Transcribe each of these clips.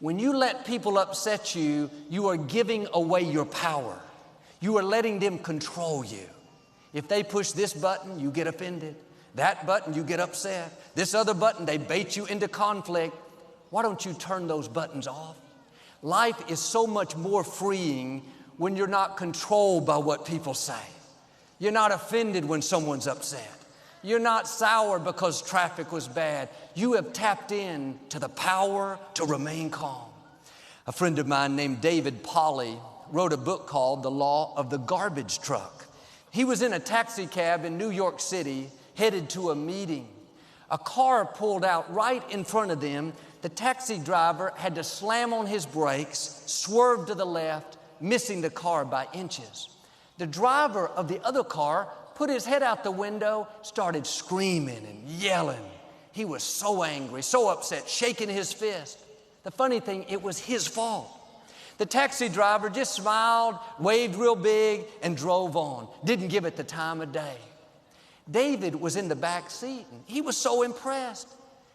When you let people upset you, you are giving away your power. You are letting them control you. If they push this button, you get offended. That button, you get upset. This other button, they bait you into conflict. Why don't you turn those buttons off? Life is so much more freeing when you're not controlled by what people say. You're not offended when someone's upset. You're not sour because traffic was bad. You have tapped in to the power to remain calm. A friend of mine named David Polly wrote a book called The Law of the Garbage Truck. He was in a taxi cab in New York City headed to a meeting. A car pulled out right in front of them. The taxi driver had to slam on his brakes, swerve to the left, missing the car by inches. The driver of the other car put his head out the window, started screaming and yelling. He was so angry, so upset, shaking his fist. The funny thing, it was his fault. The taxi driver just smiled, waved real big, and drove on. Didn't give it the time of day. David was in the back seat, and he was so impressed.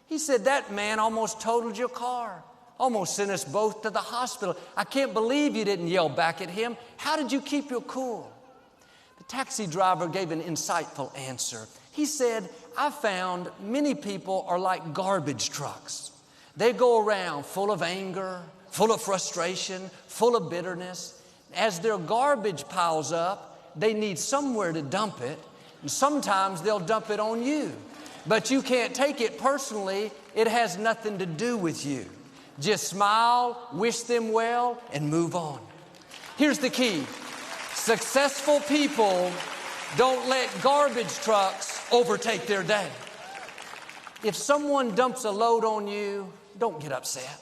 He said, "That man almost totaled your car, almost sent us both to the hospital. I can't believe you didn't yell back at him. How did you keep your cool?" The taxi driver gave an insightful answer. He said, "I found many people are like garbage trucks. They go around full of anger, full of frustration, full of bitterness. As their garbage piles up, they need somewhere to dump it, and sometimes they'll dump it on you. But you can't take it personally. It has nothing to do with you. Just smile, wish them well, and move on." Here's the key. Successful people don't let garbage trucks overtake their day. If someone dumps a load on you, don't get upset.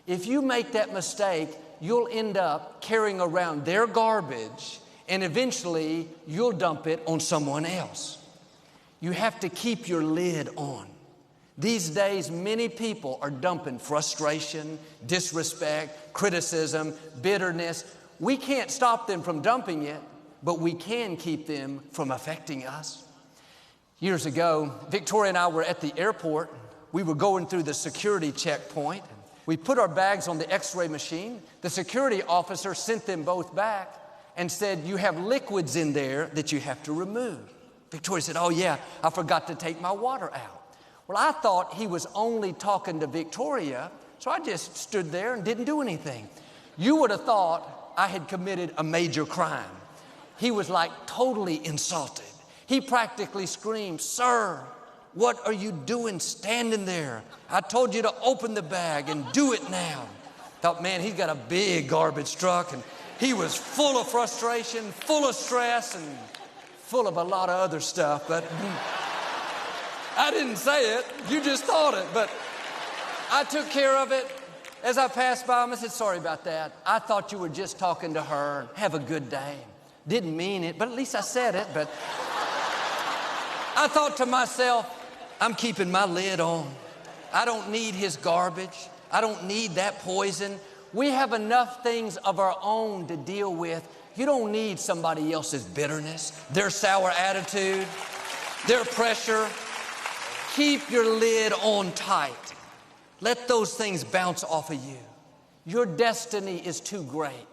If you make that mistake, you'll end up carrying around their garbage, and eventually you'll dump it on someone else. You have to keep your lid on. These days, many people are dumping frustration, disrespect, criticism, bitterness. We can't stop them from dumping it, but we can keep them from affecting us. Years ago, Victoria and I were at the airport. We were going through the security checkpoint. We put our bags on the x-ray machine. The security officer sent them both back and said, "You have liquids in there that you have to remove." Victoria said, "Oh yeah, I forgot to take my water out." Well, I thought he was only talking to Victoria, so I just stood there and didn't do anything. You would have thought I had committed a major crime. He was like totally insulted. He practically screamed, "Sir, what are you doing standing there? I told you to open the bag and do it now." Thought, man, he's got a big garbage truck, and he was full of frustration, full of stress, and full of a lot of other stuff. But I didn't say it. You just thought it. But I took care of it. As I passed by him, I said, "Sorry about that. I thought you were just talking to her. Have a good day." Didn't mean it, but at least I said it. But I thought to myself, I'm keeping my lid on. I don't need his garbage. I don't need that poison. We have enough things of our own to deal with. You don't need somebody else's bitterness, their sour attitude, their pressure. Keep your lid on tight. Let those things bounce off of you. Your destiny is too great.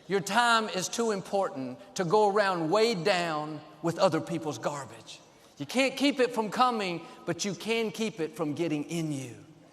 Your time is too important to go around weighed down with other people's garbage. You can't keep it from coming, but you can keep it from getting in you.